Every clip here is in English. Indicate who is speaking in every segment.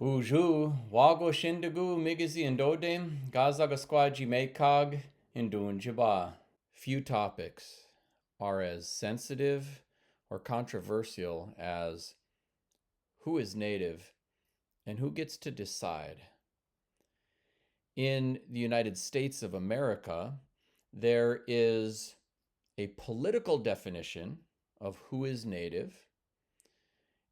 Speaker 1: Buju, wago shindagu migizi indodem, gazaga squaji mekag, indunjaba. Few topics are as sensitive or controversial as who is native and who gets to decide. In the United States of America, there is a political definition of who is native,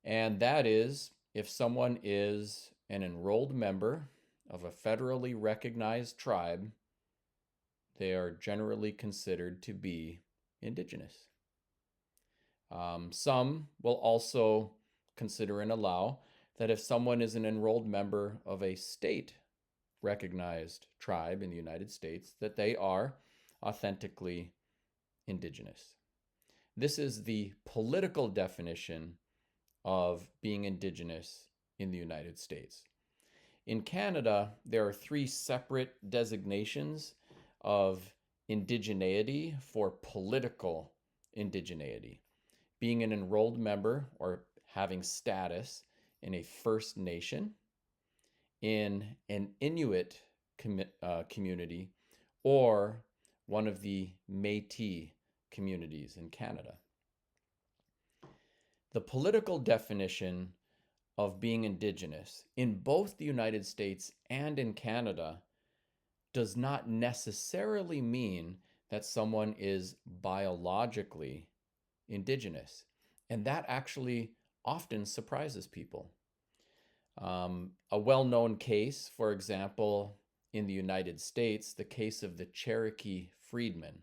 Speaker 1: and that is if someone is an enrolled member of a federally recognized tribe, they are generally considered to be indigenous. Some will also consider and allow that if someone is an enrolled member of a state recognized tribe in the United States, that they are authentically indigenous. This is the political definition of being indigenous in the United States. In Canada, there are three separate designations of indigeneity for political indigeneity: being an enrolled member or having status in a First Nation, in an Inuit community, or one of the Métis communities in Canada. The political definition of being indigenous in both the United States and in Canada does not necessarily mean that someone is biologically indigenous. And that actually often surprises people. A well-known case, for example, in the United States, the case of the Cherokee freedmen,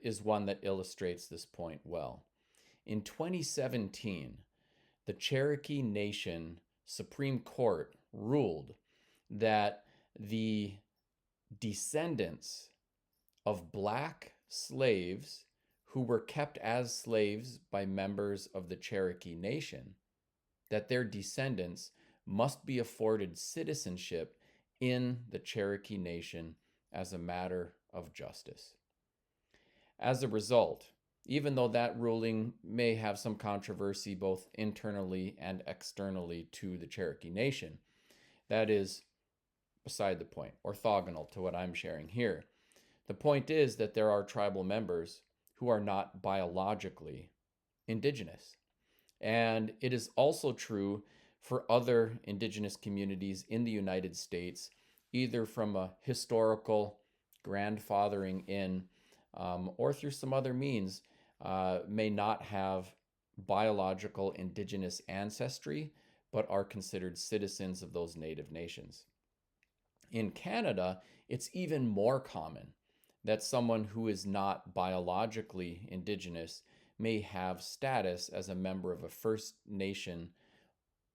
Speaker 1: is one that illustrates this point well. In 2017, the Cherokee Nation Supreme Court ruled that the descendants of Black slaves who were kept as slaves by members of the Cherokee Nation, that their descendants must be afforded citizenship in the Cherokee Nation as a matter of justice. As a result, even though that ruling may have some controversy both internally and externally to the Cherokee Nation, that is beside the point, orthogonal to what I'm sharing here. The point is that there are tribal members who are not biologically indigenous. And it is also true for other indigenous communities in the United States, either from a historical grandfathering in or through some other means, may not have biological indigenous ancestry, but are considered citizens of those native nations. In Canada, it's even more common that someone who is not biologically indigenous may have status as a member of a First Nation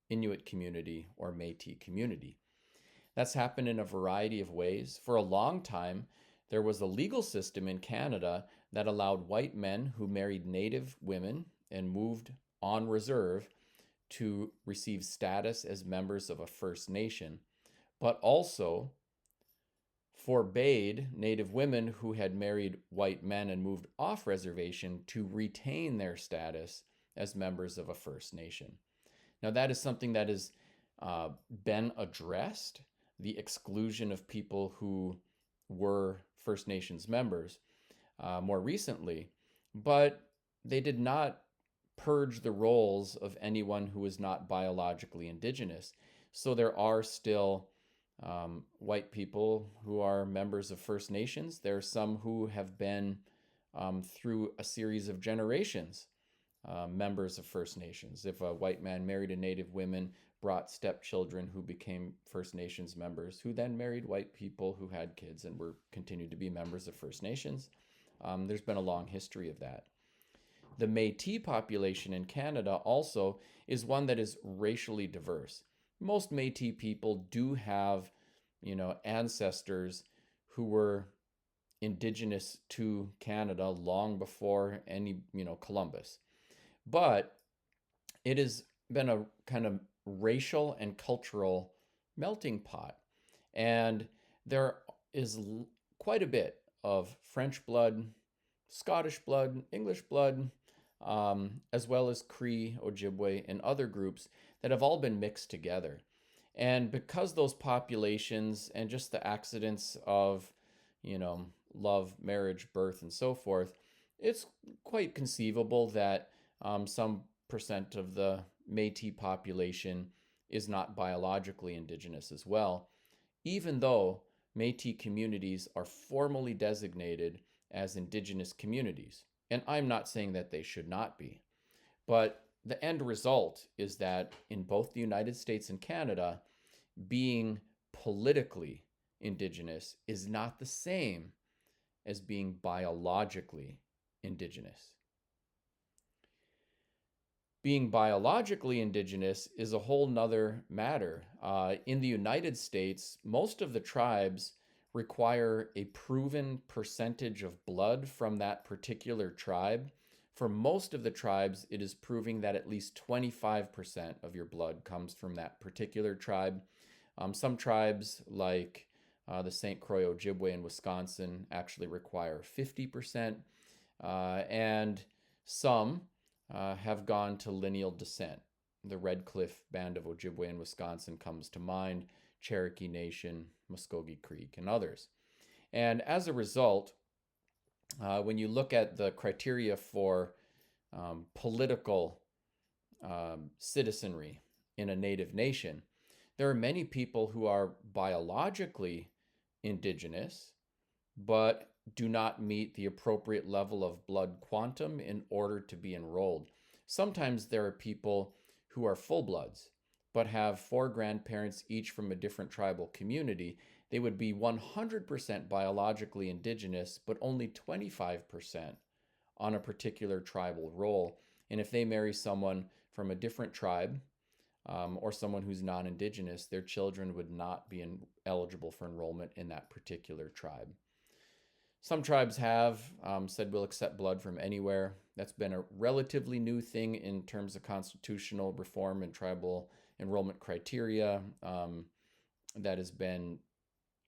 Speaker 1: Inuit community or Métis community. That's happened in a variety of ways. For a long time, there was a legal system in Canada that allowed white men who married Native women and moved on reserve to receive status as members of a First Nation, but also forbade Native women who had married white men and moved off reservation to retain their status as members of a First Nation. Now, that is something that has been addressed, the exclusion of people who were First Nations members more recently, but they did not purge the roles of anyone who was not biologically indigenous. So there are still white people who are members of First Nations. There are some who have been, through a series of generations, members of First Nations. If a white man married a Native woman, brought stepchildren who became First Nations members, who then married white people who had kids and were continued to be members of First Nations. There's been a long history of that. The Métis population in Canada also is one that is racially diverse. Most Métis people do have, ancestors who were indigenous to Canada long before any, Columbus. But it has been a kind of racial and cultural melting pot. And there is quite a bit of French blood, Scottish blood, English blood, as well as Cree, Ojibwe, and other groups that have all been mixed together. And because those populations and just the accidents of, love, marriage, birth, and so forth, it's quite conceivable that some percent of the Métis population is not biologically Indigenous as well, even though Métis communities are formally designated as Indigenous communities. And I'm not saying that they should not be. But the end result is that in both the United States and Canada, being politically Indigenous is not the same as being biologically Indigenous. Being biologically Indigenous is a whole nother matter. In the United States, most of the tribes require a proven percentage of blood from that particular tribe. For most of the tribes, it is proving that at least 25% of your blood comes from that particular tribe. Some tribes, like the St. Croix Ojibwe in Wisconsin, actually require 50%, and some have gone to lineal descent. The Red Cliff Band of Ojibwe in Wisconsin comes to mind, Cherokee Nation, Muskogee Creek, and others. And as a result, when you look at the criteria for political citizenry in a native nation, there are many people who are biologically Indigenous, but do not meet the appropriate level of blood quantum in order to be enrolled. Sometimes there are people who are full-bloods, but have 4 grandparents each from a different tribal community. They would be 100% biologically Indigenous, but only 25% on a particular tribal role. And if they marry someone from a different tribe, or someone who's non-Indigenous, their children would not be eligible for enrollment in that particular tribe. Some tribes have said we'll accept blood from anywhere. That's been a relatively new thing in terms of constitutional reform and tribal enrollment criteria that has been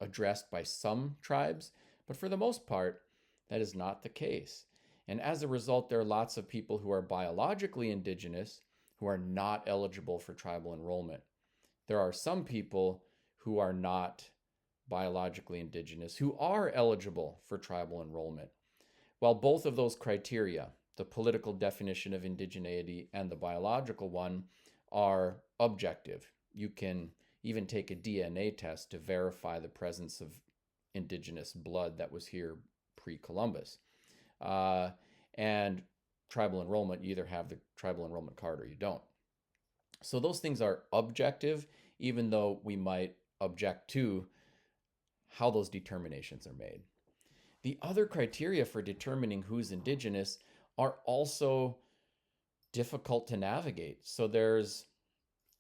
Speaker 1: addressed by some tribes, but for the most part, that is not the case. And as a result, there are lots of people who are biologically Indigenous who are not eligible for tribal enrollment. There are some people who are not biologically Indigenous who are eligible for tribal enrollment. While both of those criteria, the political definition of indigeneity and the biological one, are objective. You can even take a DNA test to verify the presence of Indigenous blood that was here pre-Columbus. And tribal enrollment, you either have the tribal enrollment card or you don't. So those things are objective, even though we might object to how those determinations are made. The other criteria for determining who's Indigenous are also difficult to navigate. So there's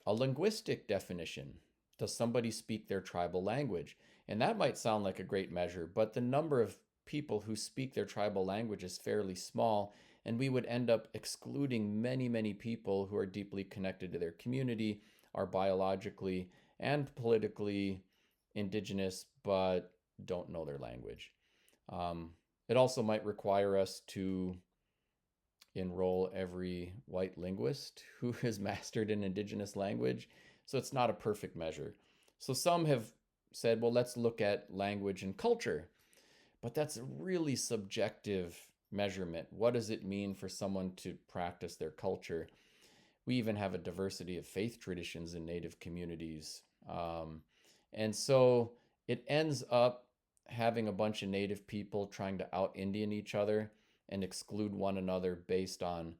Speaker 1: a linguistic definition. Does somebody speak their tribal language? And that might sound like a great measure, but the number of people who speak their tribal language is fairly small, and we would end up excluding many, many people who are deeply connected to their community, are biologically and politically Indigenous, but don't know their language. It also might require us to enroll every white linguist who has mastered an Indigenous language, so it's not a perfect measure. So some have said, well, let's look at language and culture, but that's a really subjective measurement. What does it mean for someone to practice their culture? We even have a diversity of faith traditions in Native communities. And so it ends up having a bunch of Native people trying to out-Indian each other and exclude one another based on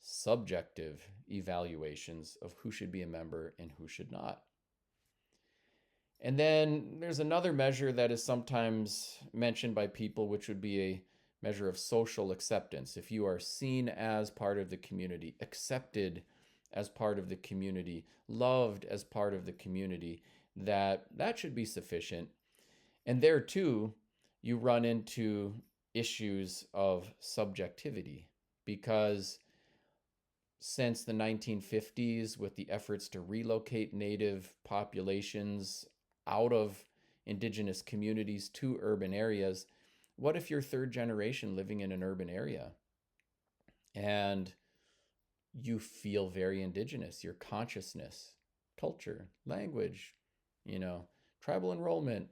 Speaker 1: subjective evaluations of who should be a member and who should not. And then there's another measure that is sometimes mentioned by people, which would be a measure of social acceptance. If you are seen as part of the community, accepted as part of the community, loved as part of the community, that should be sufficient. And there too, you run into issues of subjectivity, because since the 1950s, with the efforts to relocate Native populations out of Indigenous communities to urban areas, what if you're third generation living in an urban area and you feel very indigenous. Your consciousness, culture, language, you know, tribal enrollment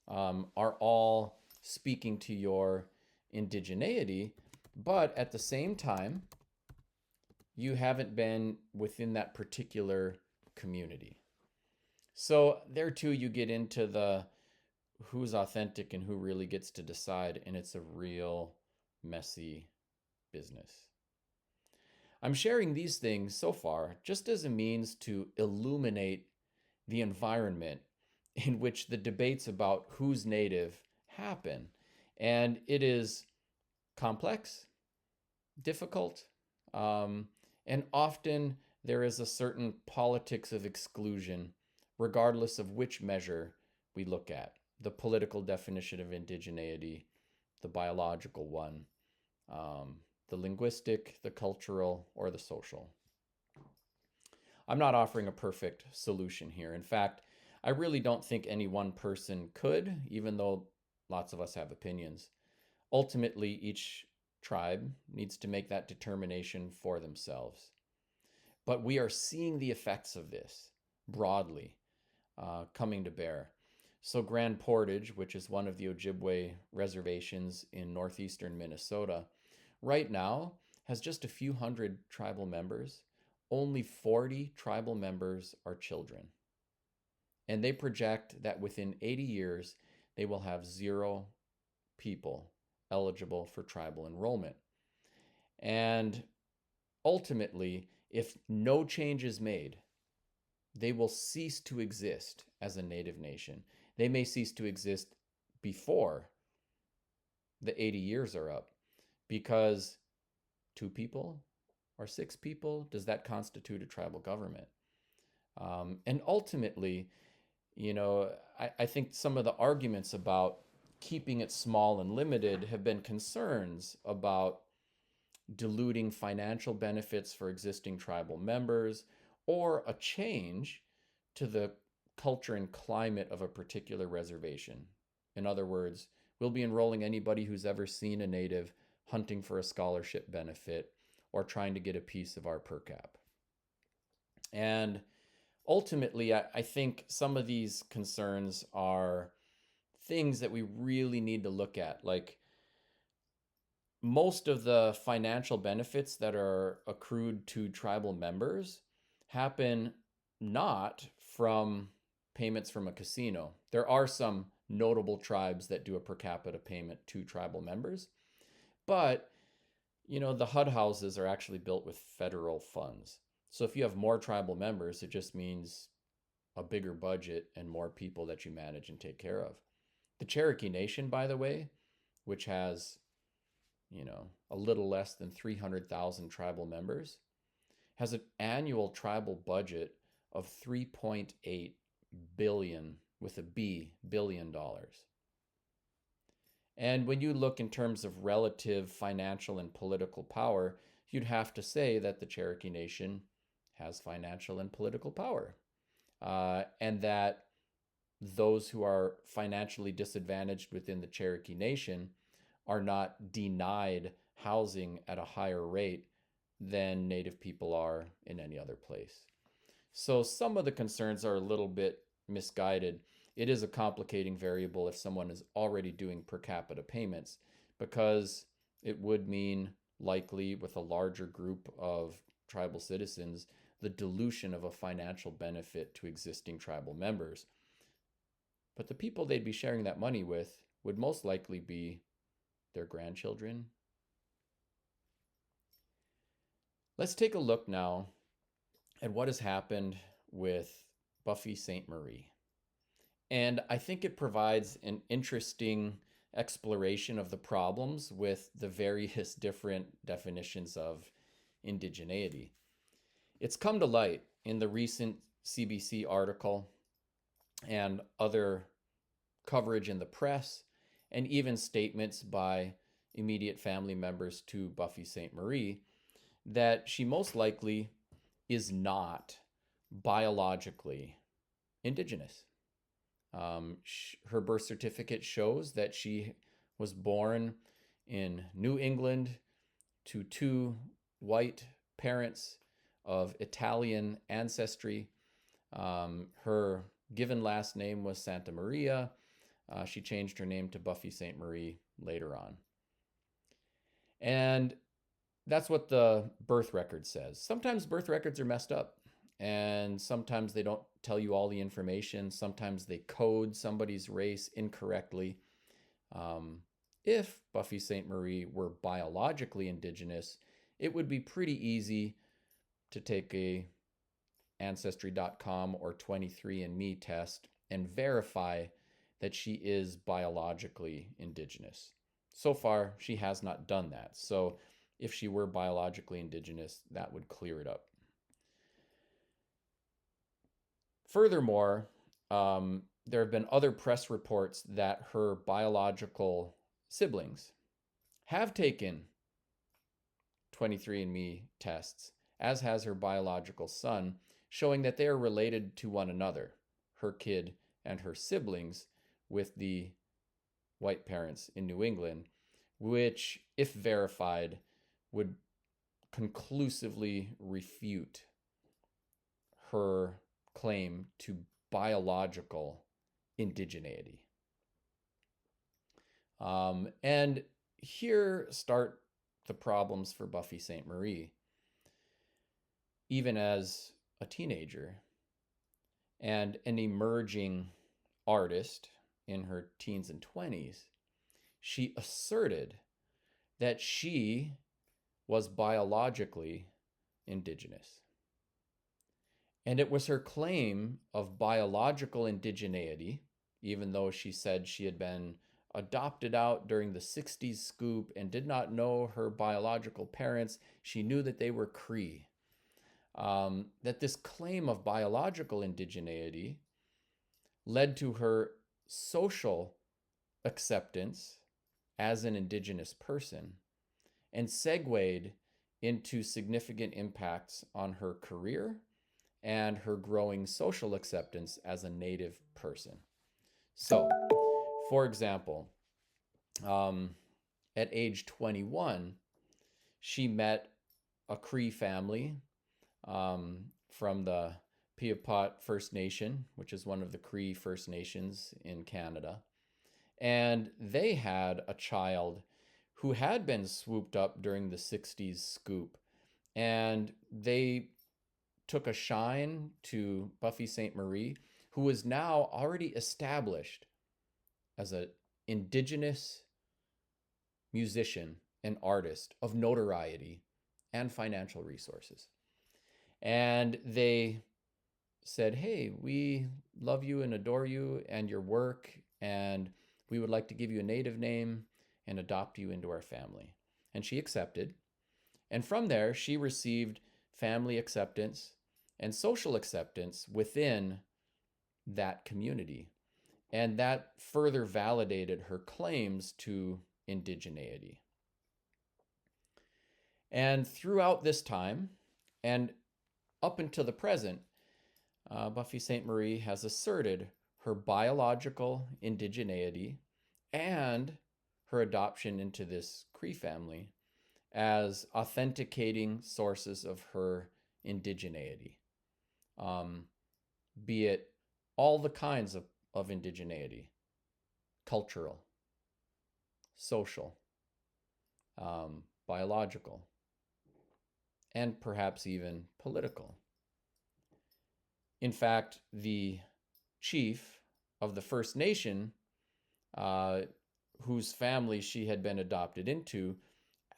Speaker 1: are all speaking to your indigeneity, but at the same time, you haven't been within that particular community. So there too, you get into the who's authentic and who really gets to decide, and it's a real messy business. I'm sharing these things so far just as a means to illuminate the environment in which the debates about who's native happen. And it is complex, difficult, and often there is a certain politics of exclusion, regardless of which measure we look at the political definition of indigeneity, the biological one, the linguistic, the cultural, or the social. I'm not offering a perfect solution here. In fact, I really don't think any one person could, even though lots of us have opinions. Ultimately, each tribe needs to make that determination for themselves. But we are seeing the effects of this broadly coming to bear. So Grand Portage, which is one of the Ojibwe reservations in northeastern Minnesota, right now has just a few hundred tribal members. Only 40 tribal members are children. And they project that within 80 years, they will have 0 people eligible for tribal enrollment. And ultimately, if no change is made, they will cease to exist as a native nation. They may cease to exist before the 80 years are up, because 2 people or 6 people, does that constitute a tribal government? And ultimately, you know, I think some of the arguments about keeping it small and limited have been concerns about diluting financial benefits for existing tribal members, or a change to the culture and climate of a particular reservation. In other words, we'll be enrolling anybody who's ever seen a native hunting for a scholarship benefit or trying to get a piece of our per cap. And ultimately, I think some of these concerns are things that we really need to look at. Like, most of the financial benefits that are accrued to tribal members happen not from payments from a casino. There are some notable tribes that do a per capita payment to tribal members, but you know, the HUD houses are actually built with federal funds. So if you have more tribal members, it just means a bigger budget and more people that you manage and take care of. The Cherokee Nation, by the way, which has, you know, a little less than 300,000 tribal members, has an annual tribal budget of 3.8 billion, with a B, billion dollars. And when you look in terms of relative financial and political power, you'd have to say that the Cherokee Nation has financial and political power, and that those who are financially disadvantaged within the Cherokee Nation are not denied housing at a higher rate than Native people are in any other place. So some of the concerns are a little bit misguided. It is a complicating variable if someone is already doing per capita payments, because it would mean, likely with a larger group of tribal citizens, the dilution of a financial benefit to existing tribal members. But the people they'd be sharing that money with would most likely be their grandchildren. Let's take a look now at what has happened with Buffy Sainte-Marie. And I think it provides an interesting exploration of the problems with the various different definitions of indigeneity. It's come to light in the recent CBC article and other coverage in the press, and even statements by immediate family members to Buffy Sainte-Marie, that she most likely is not biologically Indigenous. Her birth certificate shows that she was born in New England to 2 white parents of Italian ancestry. Her given last name was Santa-Maria. She changed her name to Buffy Sainte-Marie later on. And that's what the birth record says. Sometimes birth records are messed up, and sometimes they don't tell you all the information. Sometimes they code somebody's race incorrectly. If Buffy Sainte-Marie were biologically Indigenous, it would be pretty easy to take a Ancestry.com or 23andMe test and verify that she is biologically Indigenous. So far, she has not done that. So if she were biologically Indigenous, that would clear it up. Furthermore, there have been other press reports that her biological siblings have taken 23andMe tests, as has her biological son, showing that they are related to one another, her kid and her siblings, with the white parents in New England, which, if verified, would conclusively refute her claim to biological indigeneity. And here start the problems for Buffy Sainte-Marie. Even as a teenager and an emerging artist in her teens and 20s, she asserted that she was biologically Indigenous. And it was her claim of biological indigeneity, even though she said she had been adopted out during the 60s scoop and did not know her biological parents. She knew that they were Cree. That this claim of biological indigeneity led to her social acceptance as an Indigenous person and segued into significant impacts on her career and her growing social acceptance as a Native person. So, for example, at age 21, she met a Cree family from the Piapot First Nation, which is one of the Cree First Nations in Canada. And they had a child who had been swooped up during the 60s scoop. And they took a shine to Buffy Sainte-Marie, who was now already established as an Indigenous musician and artist of notoriety and financial resources. And they said, hey, we love you and adore you and your work, and we would like to give you a Native name and adopt you into our family. And she accepted. And from there, she received family acceptance and social acceptance within that community. And that further validated her claims to indigeneity. And throughout this time, and up until the present, Buffy Sainte-Marie has asserted her biological indigeneity and her adoption into this Cree family as authenticating sources of her indigeneity, be it all the kinds of indigeneity: cultural, social, biological, and perhaps even political. In fact, the chief of the First Nation, whose family she had been adopted into,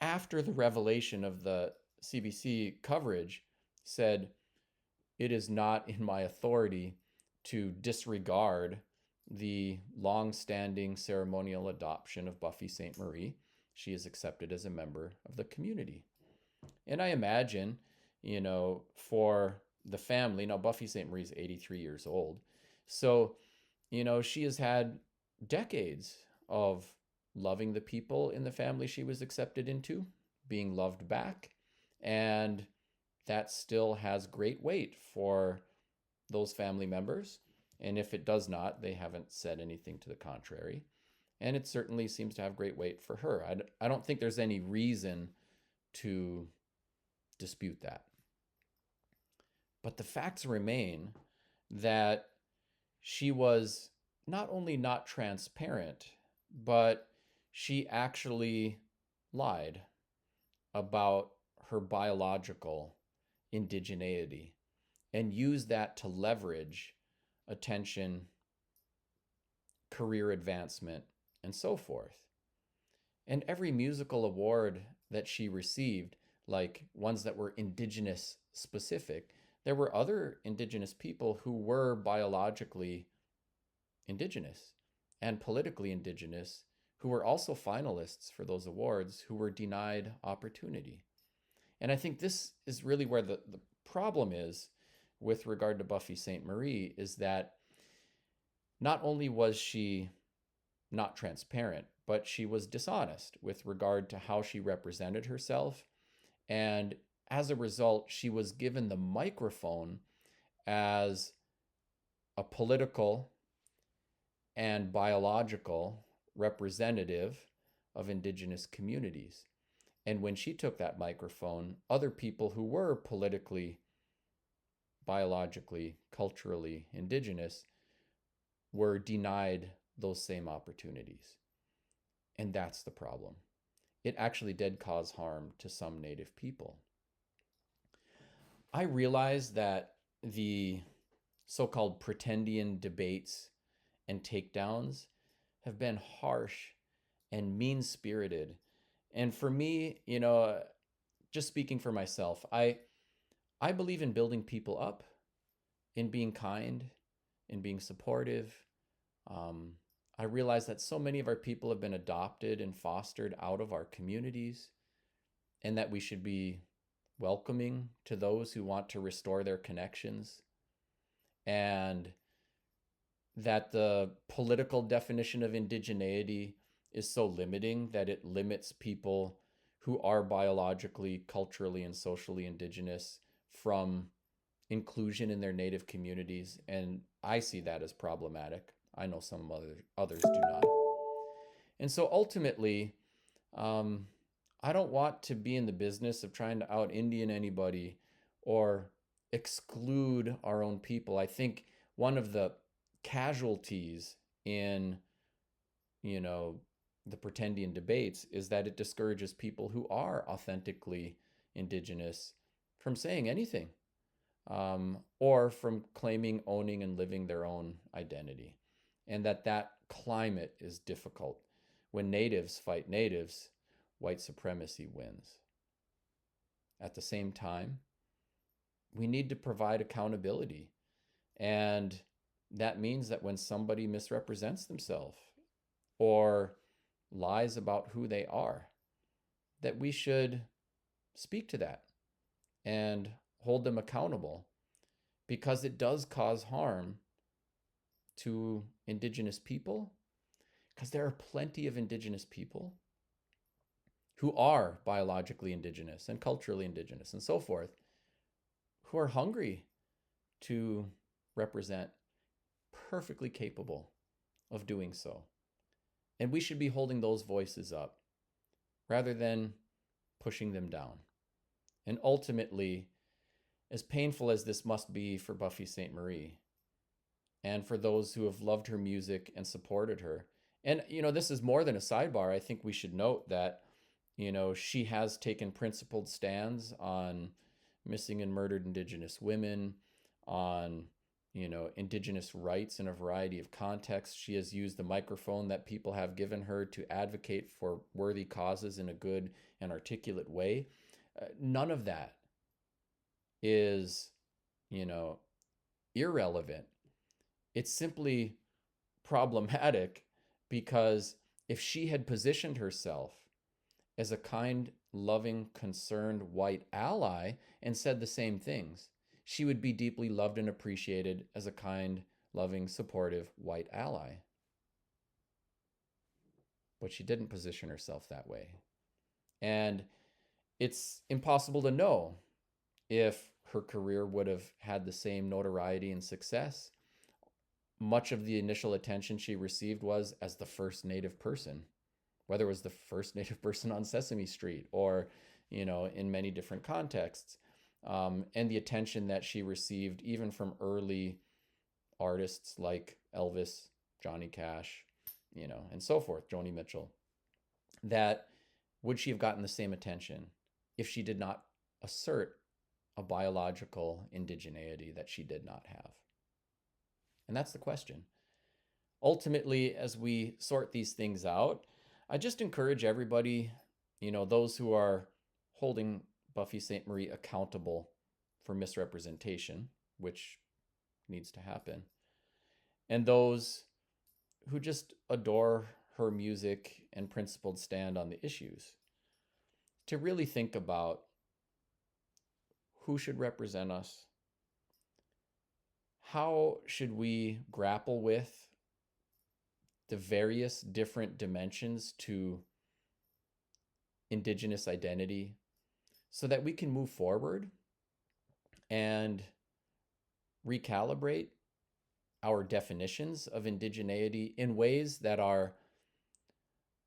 Speaker 1: after the revelation of the CBC coverage, said, "It is not in my authority to disregard the long-standing ceremonial adoption of Buffy Sainte-Marie. She is accepted as a member of the community." And I imagine, for the family, now Buffy Sainte-Marie is 83 years old. So, she has had decades of loving the people in the family she was accepted into, being loved back. And that still has great weight for those family members. And if it does not, they haven't said anything to the contrary. And it certainly seems to have great weight for her. I don't think there's any reason to dispute that. But the facts remain that she was not only not transparent, but she actually lied about her biological indigeneity and used that to leverage attention, career advancement, and so forth. And every musical award that she received, like ones that were Indigenous specific, there were other Indigenous people who were biologically Indigenous and politically Indigenous who were also finalists for those awards who were denied opportunity. And I think this is really where the problem is with regard to Buffy Sainte-Marie, is that not only was she not transparent, but she was dishonest with regard to how she represented herself. And as a result, she was given the microphone as a political and biological representative of Indigenous communities. And when she took that microphone, other people who were politically, biologically, culturally Indigenous were denied those same opportunities. And that's the problem. It actually did cause harm to some Native people. I realize that the so-called pretendian debates and takedowns have been harsh and mean-spirited. And for me, just speaking for myself, I believe in building people up, in being kind, in being supportive. I realize that so many of our people have been adopted and fostered out of our communities, and that we should be welcoming to those who want to restore their connections, and that the political definition of indigeneity is so limiting that it limits people who are biologically, culturally, and socially Indigenous from inclusion in their Native communities. And I see that as problematic. I know some others do not. And so ultimately, I don't want to be in the business of trying to out-Indian anybody or exclude our own people. I think one of the casualties in, the pretendian debates is that it discourages people who are authentically Indigenous from saying anything, or from claiming, owning, and living their own identity. And that climate is difficult. When natives fight natives, white supremacy wins. At the same time, we need to provide accountability. And that means that when somebody misrepresents themselves or lies about who they are, that we should speak to that and hold them accountable, because it does cause harm to Indigenous people, because there are plenty of Indigenous people who are biologically Indigenous and culturally Indigenous and so forth, who are hungry to represent, perfectly capable of doing so. And we should be holding those voices up rather than pushing them down. And ultimately, as painful as this must be for Buffy Sainte-Marie and for those who have loved her music and supported her, and this is more than a sidebar. I think we should note that she has taken principled stands on missing and murdered Indigenous women, on Indigenous rights in a variety of contexts. She has used the microphone that people have given her to advocate for worthy causes in a good and articulate way. None of that is, irrelevant. It's simply problematic because if she had positioned herself as a kind, loving, concerned white ally and said the same things, she would be deeply loved and appreciated as a kind, loving, supportive white ally. But she didn't position herself that way. And it's impossible to know if her career would have had the same notoriety and success. Much of the initial attention she received was as the first Native person, whether it was the first Native person on Sesame Street or, in many different contexts. And the attention that she received even from early artists like Elvis, Johnny Cash, and so forth, Joni Mitchell, that would she have gotten the same attention if she did not assert a biological indigeneity that she did not have? And that's the question. Ultimately, as we sort these things out, I just encourage everybody, those who are holding Buffy Sainte-Marie accountable for misrepresentation, which needs to happen, and those who just adore her music and principled stand on the issues, to really think about who should represent us, how should we grapple with the various different dimensions to Indigenous identity so that we can move forward and recalibrate our definitions of indigeneity in ways that are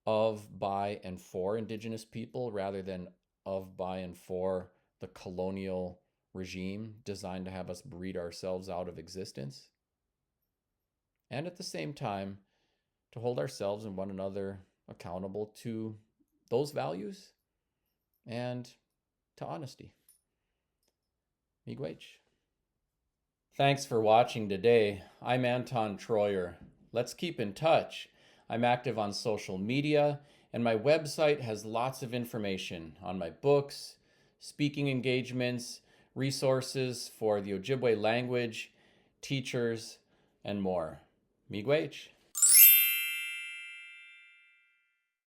Speaker 1: of, by, and for Indigenous people rather than of, by, and for the colonial regime designed to have us breed ourselves out of existence. And at the same time, to hold ourselves and one another accountable to those values and to honesty. Miigwech. Thanks for watching today. I'm Anton Treuer. Let's keep in touch. I'm active on social media, and my website has lots of information on my books, speaking engagements, resources for the Ojibwe language, teachers, and more. Miigwech.